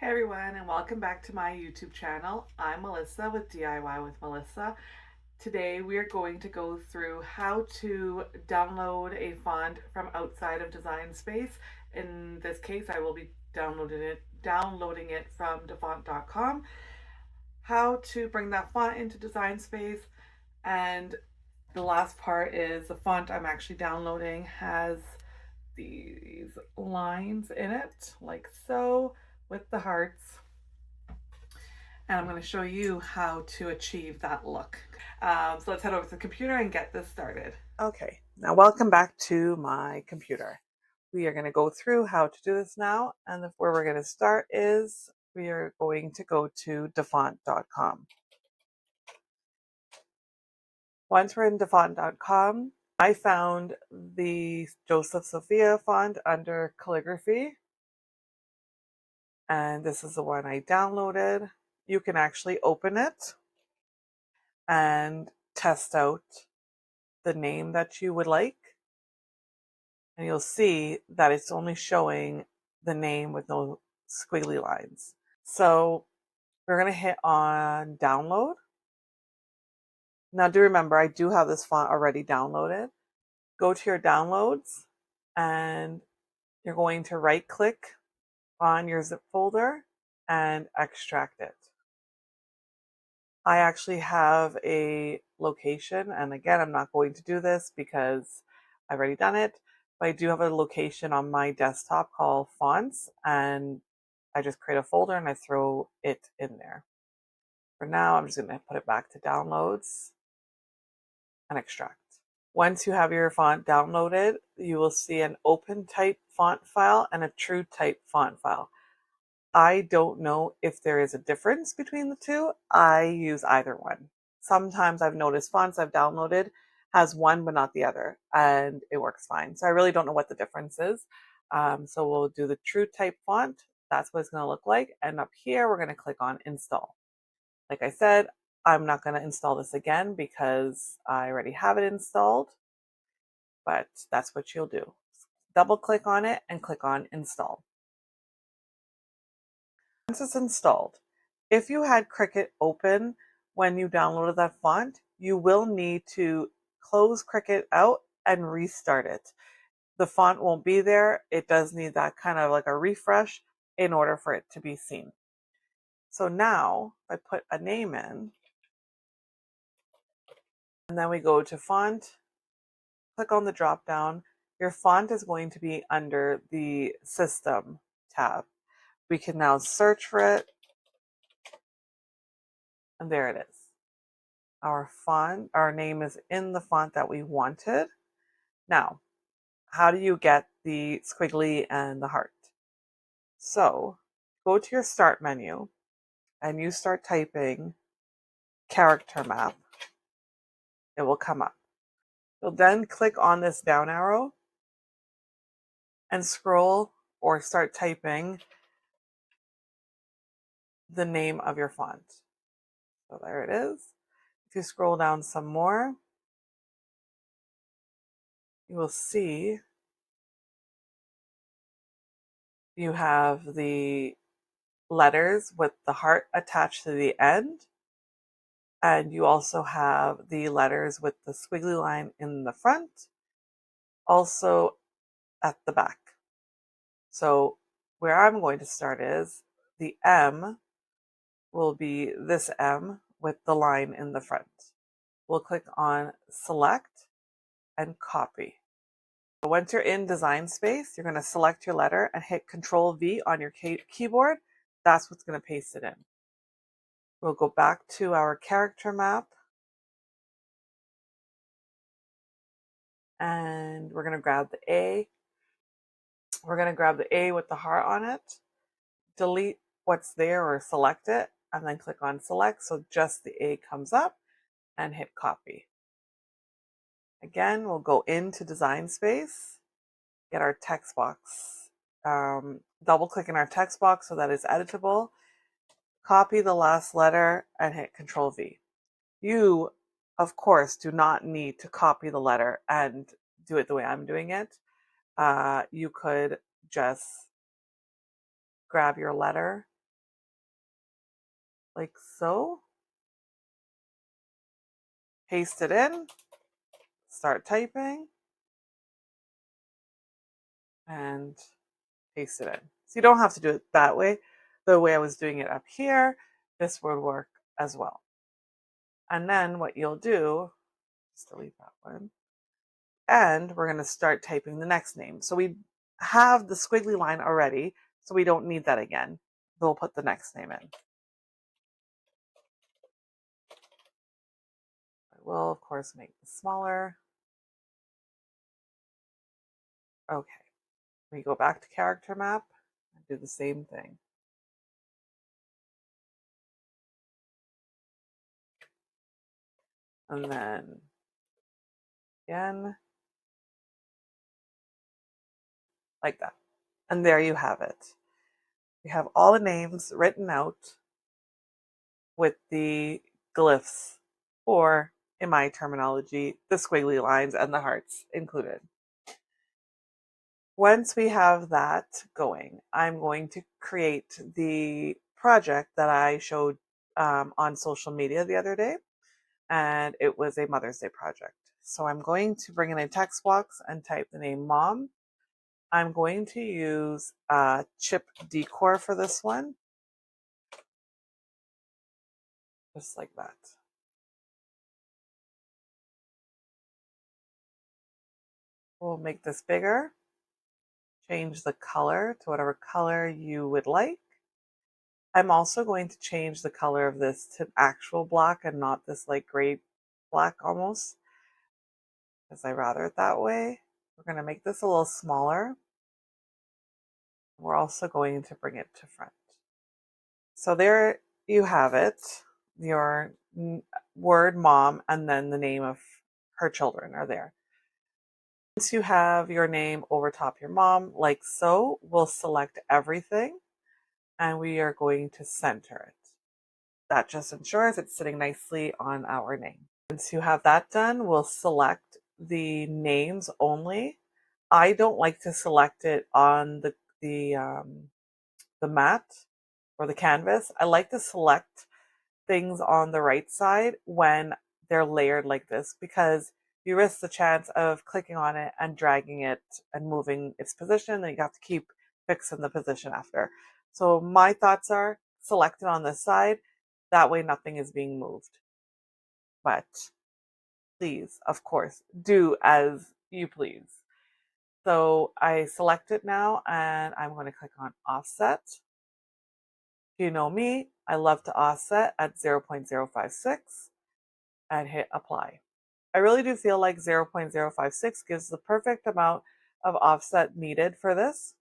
Hey everyone, and welcome back to my YouTube channel. I'm Melissa with DIY with Melissa. Today we are going to go through how to download a font from outside of Design Space. In this case, I will be downloading it from dafont.com. How to bring that font into Design Space, and the last part is the font I'm actually downloading has these lines in it, like so, with the hearts, and I'm going to show you how to achieve that look. So let's head over to the computer and get this started. Okay, now welcome back to my computer. We are going to go through how to do this now, and where we're going to start is we are going to go to dafont.com. Once we're in dafont.com, I found the Joseph Sophia font under calligraphy, and this is the one I downloaded. You can actually open it and test out the name that you would like, and you'll see that it's only showing the name with no squiggly lines. So we're going to hit on download. Now do remember, I do have this font already downloaded. Go to your downloads and you're going to right click on your zip folder and extract it. I actually have a location, and again, I'm not going to do this because I've already done it, but I do have a location on my desktop called fonts, and I just create a folder and I throw it in there. For now, I'm just going to put it back to downloads and extract. Once you have your font downloaded, you will see an open type font file and a true type font file. I don't know if there is a difference between the two. I use either one. Sometimes I've noticed fonts I've downloaded has one but not the other, and it works fine. So I really don't know what the difference is. So we'll do the true type font. That's what it's going to look like. And up here, we're going to click on install. Like I said, I'm not going to install this again because I already have it installed, but that's what you'll do. Double click on it and click on install. Once it's installed, if you had Cricut open when you downloaded that font, you will need to close Cricut out and restart it. The font won't be there. It does need that kind of like a refresh in order for it to be seen. So now I put a name in, and then we go to font, click on the drop down. Your font is going to be under the system tab. We can now search for it, and there it is. Our font, our name is in the font that we wanted. Now, how do you get the squiggly and the heart? So go to your start menu and you start typing character map. It will come up. You'll then click on this down arrow and scroll or start typing the name of your font. So there it is. If you scroll down some more, you will see you have the letters with the heart attached to the end. And you also have the letters with the squiggly line in the front, also at the back. So where I'm going to start is the M will be this M with the line in the front. We'll click on select and copy. Once you're in Design Space, you're going to select your letter and hit Control V on your keyboard. That's what's going to paste it in. We'll go back to our character map, and we're going to grab the A. We're going to grab the A with the heart on it, delete what's there or select it, and then click on select so just the A comes up, and hit copy. Again, we'll go into Design Space, get our text box, double click in our text box so that it's editable, copy the last letter, and hit Control V. You, of course, do not need to copy the letter and do it the way I'm doing it. You could just grab your letter like so. Paste it in, start typing, and paste it in. So you don't have to do it that way. The way I was doing it up here, this would work as well. And then what you'll do, just delete that one, and we're going to start typing the next name. So we have the squiggly line already, so we don't need that again. We'll put the next name in. I will, of course, make this smaller. Okay, we go back to character map and do the same thing. And then again, like that. And there you have it. You have all the names written out with the glyphs, or in my terminology, the squiggly lines and the hearts included. Once we have that going, I'm going to create the project that I showed on social media the other day, and it was a Mother's Day project. So I'm going to bring in a text box and type the name Mom. I'm going to use chip decor for this one, just like that. We'll make this bigger, change the color to whatever color you would like. I'm also going to change the color of this to actual black and not this like gray black almost, because I rather it that way. We're going to make this a little smaller. We're also going to bring it to front. So there you have it, your word mom and then the name of her children are there. Once you have your name over top your mom, like so, we'll select everything and we are going to center it. That just ensures it's sitting nicely on our name. Once you have that done, we'll select the names only. I don't like to select it on the mat or the canvas. I like to select things on the right side when they're layered like this, because you risk the chance of clicking on it and dragging it and moving its position, and you have to keep fixing the position after. So my thoughts are select it on this side. That way nothing is being moved. But please, of course, do as you please. So I select it now and I'm going to click on offset. You know me, I love to offset at 0.056 and hit apply. I really do feel like 0.056 gives the perfect amount of offset needed for this.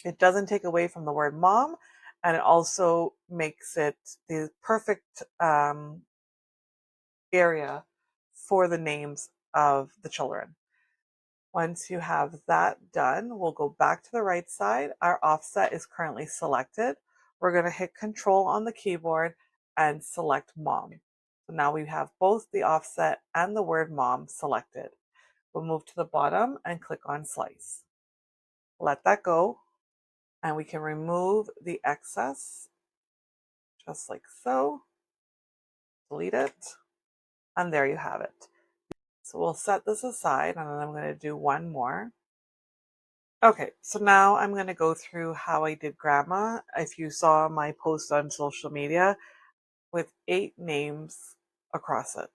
It doesn't take away from the word mom, and it also makes it the perfect area for the names of the children. Once you have that done, we'll go back to the right side. Our offset is currently selected. We're going to hit Control on the keyboard and select Mom. So now we have both the offset and the word Mom selected. We'll move to the bottom and click on Slice. Let that go, and we can remove the excess, just like so. Delete it, and there you have it. So we'll set this aside, and then I'm going to do one more. Okay, so now I'm going to go through how I did grandma. If you saw my post on social media with 8 names across it.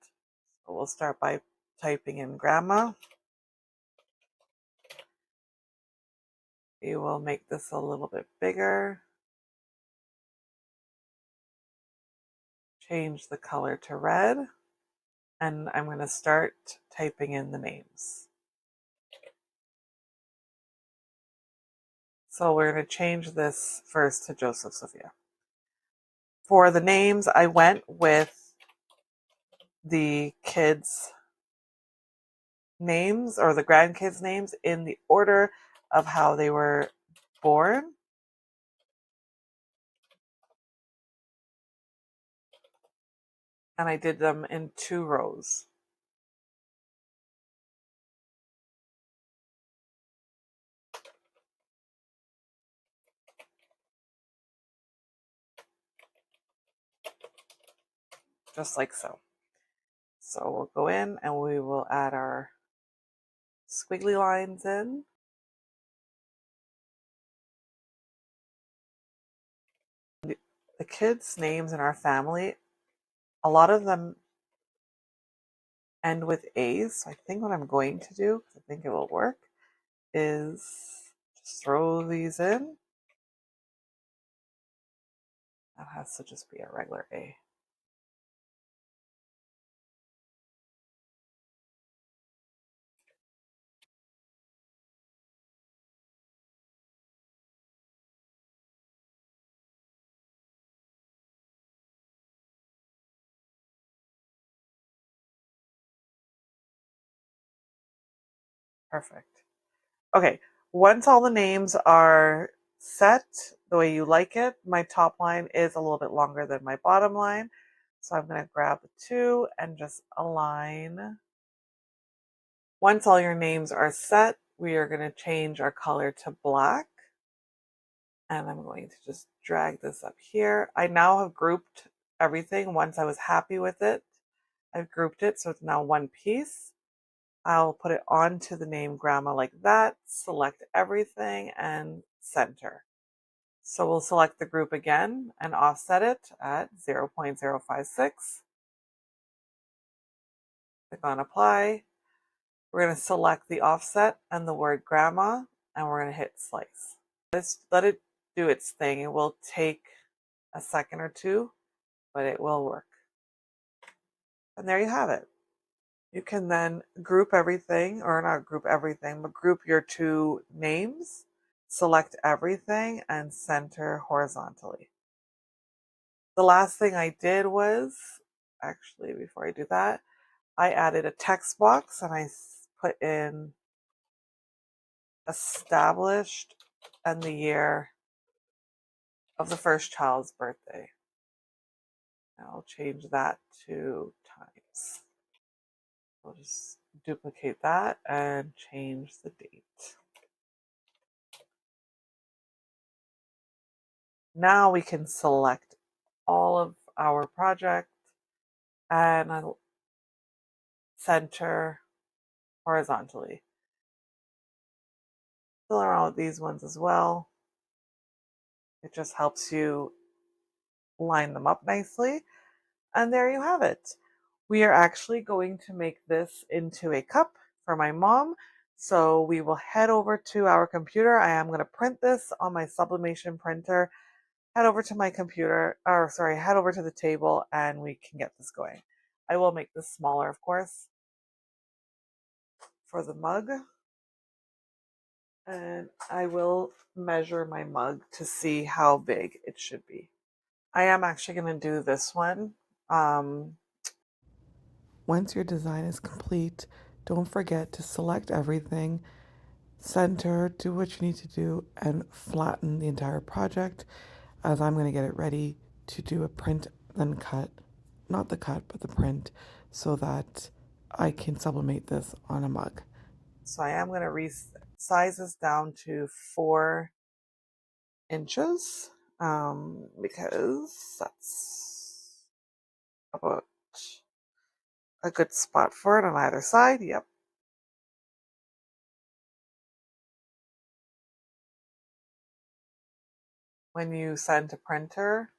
So we'll start by typing in grandma. We will make this a little bit bigger. Change the color to red. And I'm going to start typing in the names. So we're going to change this first to Joseph Sophia. For the names, I went with the kids' names or the grandkids' names in the order of how they were born. And I did them in 2 rows. just like so. So we'll go in and we will add our squiggly lines in. The kids' names in our family, a lot of them end with A's. So I think what I'm going to do, because I think it will work, is just throw these in. That has to just be a regular A. Perfect. Okay, once all the names are set the way you like it, my top line is a little bit longer than my bottom line. So I'm going to grab the two and just align. Once all your names are set, we are going to change our color to black. And I'm going to just drag this up here. I now have grouped everything. Once I was happy with it, I've grouped it so it's now one piece. I'll put it onto the name grandma like that, select everything and center. So we'll select the group again and offset it at 0.056. Click on apply. We're going to select the offset and the word grandma, and we're going to hit slice. Let it do its thing. It will take a second or two, but it will work. And there you have it. You can then group everything, or not group everything, but group your two names, select everything, and center horizontally. The last thing I did was, actually, before I do that, I added a text box and I put in established and the year of the first child's birthday. I'll change that to times. I'll just duplicate that and change the date. Now we can select all of our project and I'll center horizontally. Fill around with these ones as well. It just helps you line them up nicely. And there you have it. We are actually going to make this into a cup for my mom. So we will head over to our computer. I am going to print this on my sublimation printer. Head over to my computer, or sorry, head over to the table and we can get this going. I will make this smaller, of course, for the mug. And I will measure my mug to see how big it should be. I am actually going to do this one. Once your design is complete, don't forget to select everything, center, do what you need to do, and flatten the entire project, as I'm going to get it ready to do a print then cut. Not the cut, but the print, so that I can sublimate this on a mug. So I am going to resize this down to 4 inches because that's about a good spot for it on either side. Yep. When you send to printer,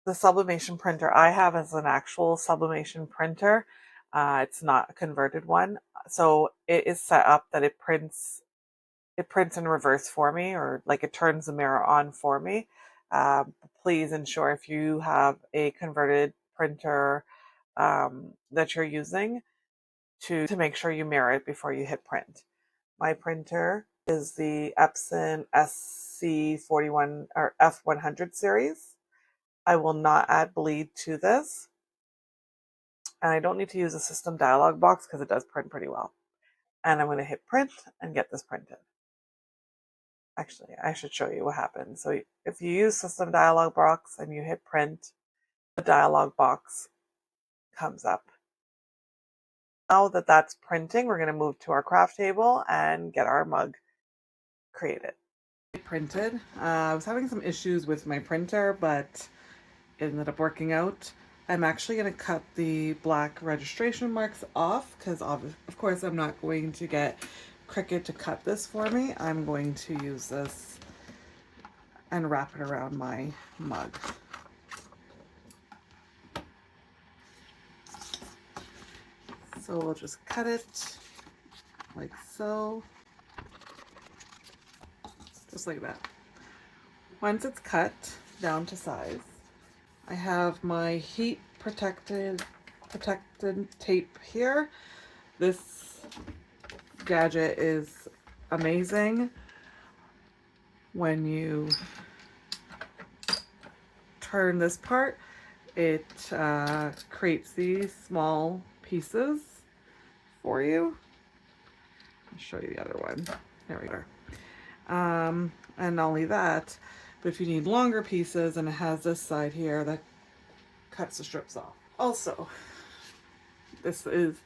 the sublimation printer I have is an actual sublimation printer. It's not a converted one. So it is set up that it prints in reverse for me, or like it turns the mirror on for me. Please ensure if you have a converted printer that you're using to make sure you mirror it before you hit print. My printer is the Epson SC41 or F100 series. I will not add bleed to this. And I don't need to use a system dialog box because it does print pretty well. And I'm going to hit print and get this printed. Actually, I should show you what happens. So if you use system dialog box and you hit print, the dialog box comes up. Now that that's printing, we're going to move to our craft table and get our mug created. Printed. I was having some issues with my printer, but ended up working out. I'm actually going to cut the black registration marks off because of course I'm not going to get Cricut to cut this for me. I'm going to use this and wrap it around my mug. So we'll just cut it like so, just like that. Once it's cut down to size, I have my heat protected tape here. This gadget is amazing. When you turn this part, it creates these small pieces for you. I'll show you the other one. There we go. And not only that, but if you need longer pieces, and it has this side here that cuts the strips off. Also, this is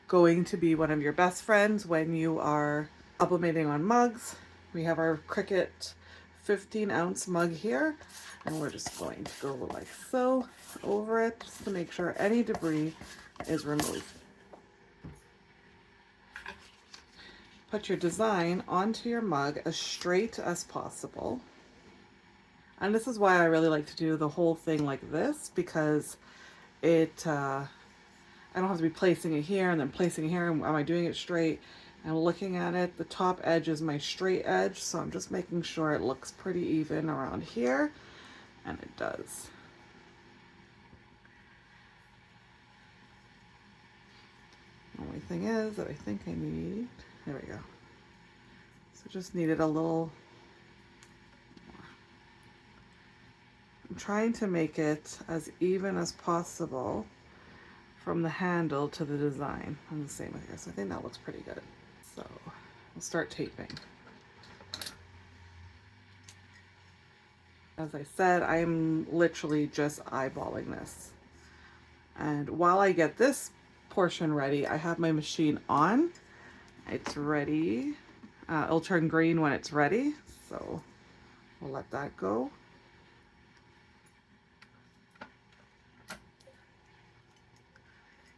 going to be one of your best friends when you are sublimating on mugs. We have our Cricut 15-ounce mug here, and we're just going to go like so over it just to make sure any debris is removed. Put your design onto your mug as straight as possible. And this is why I really like to do the whole thing like this, because it, I don't have to be placing it here and then placing it here. Am I doing it straight? And looking at it, the top edge is my straight edge, so I'm just making sure it looks pretty even around here, and it does. Only thing is that I think I need, there we go. So just needed a little more. I'm trying to make it as even as possible from the handle to the design. I'm the same here, so I think that looks pretty good. So we'll start taping. As I said, I'm literally just eyeballing this. And while I get this portion ready, I have my machine on. It's ready. It'll turn green when it's ready, so we'll let that go.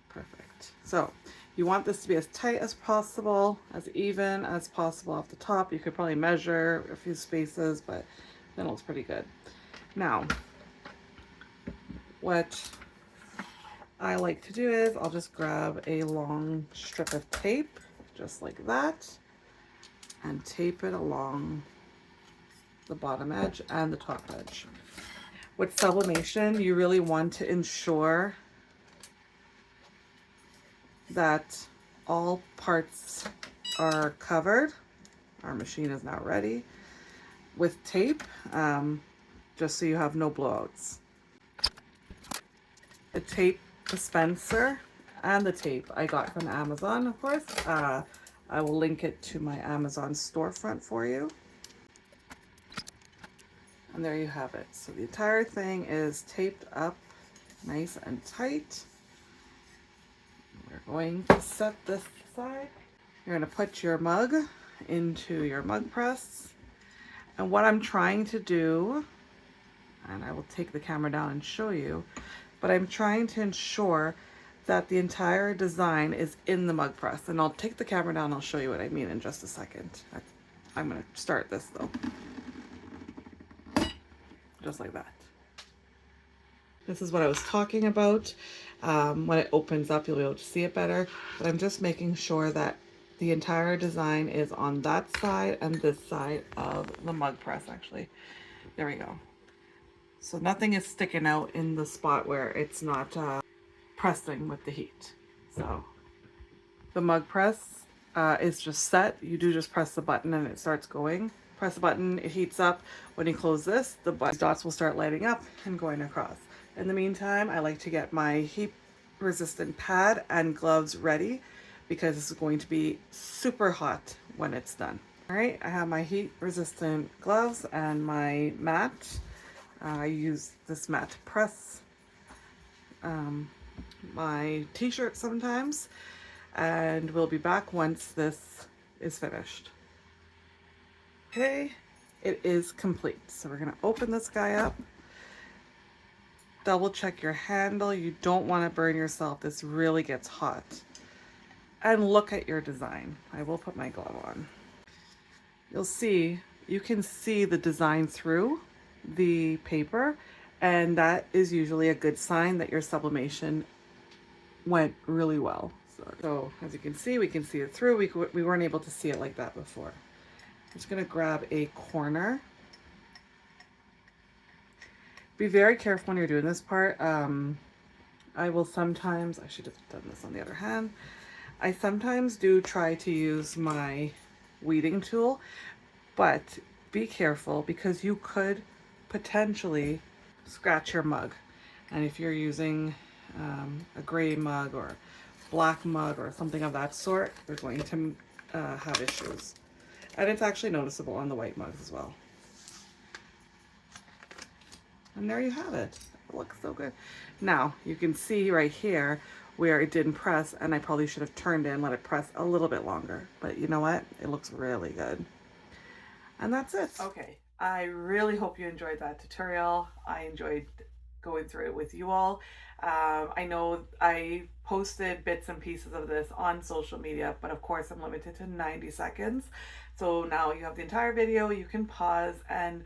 Perfect. So you want this to be as tight as possible, as even as possible off the top. You could probably measure a few spaces, but then it looks pretty good. Now, what I like to do is I'll just grab a long strip of tape, just like that, and tape it along the bottom edge and the top edge. With sublimation, you really want to ensure that all parts are covered. Our machine is now ready with tape, just so you have no blowouts. The tape dispenser and the tape I got from Amazon, of course. I will link it to my Amazon storefront for you. And there you have it. So the entire thing is taped up nice and tight. We're going to set this aside. You're going to put your mug into your mug press. And what I'm trying to do, and I will take the camera down and show you, but I'm trying to ensure that the entire design is in the mug press. And I'll take the camera down and I'll show you what I mean in just a second. I'm going to start this though. Just like that. This is what I was talking about. When it opens up, you'll be able to see it better. But I'm just making sure that the entire design is on that side and this side of the mug press, actually. There we go. So nothing is sticking out in the spot where it's not pressing with the heat. So the mug press is just set. You do just press the button and it starts going. Press the button, it heats up. When you close this, the dots will start lighting up and going across. In the meantime, I like to get my heat resistant pad and gloves ready because this is going to be super hot when it's done. All right, I have my heat resistant gloves and my mat. I use this mat to press my t-shirt sometimes, and we'll be back once this is finished. Okay, it is complete. So we're gonna open this guy up. double check your handle. You don't want to burn yourself. This really gets hot. And look at your design. I will put my glove on. You'll see, you can see the design through the paper, and that is usually a good sign that your sublimation went really well. So as you can see, we can see it through. We weren't able to see it like that before. I'm just gonna grab a corner. Be very careful when you're doing this part. I will sometimes, I should have done this on the other hand. I sometimes do try to use my weeding tool, but be careful because you could potentially scratch your mug. And if you're using a gray mug or black mug or something of that sort, you're going to have issues. And it's actually noticeable on the white mugs as well. And there you have it. It looks so good. Now you can see right here where it didn't press, and I probably should have turned in, let it press a little bit longer. But you know what? It looks really good. And that's it. Okay, I really hope you enjoyed that tutorial. I enjoyed going through it with you all. I know I posted bits and pieces of this on social media, but of course I'm limited to 90 seconds. So now you have the entire video. You can pause and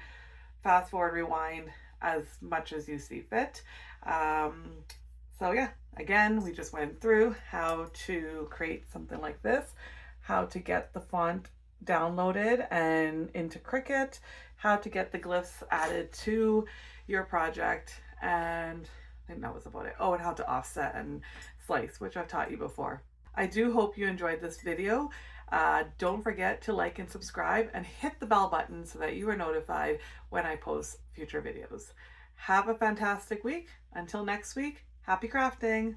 fast forward, rewind as much as you see fit. So yeah, again, we just went through how to create something like this, how to get the font downloaded and into Cricut, how to get the glyphs added to your project, and I think that was about it. Oh, and how to offset and slice, which I've taught you before. I do hope you enjoyed this video. Don't forget to like and subscribe and hit the bell button so that you are notified when I post future videos. Have a fantastic week. Until next week, happy crafting.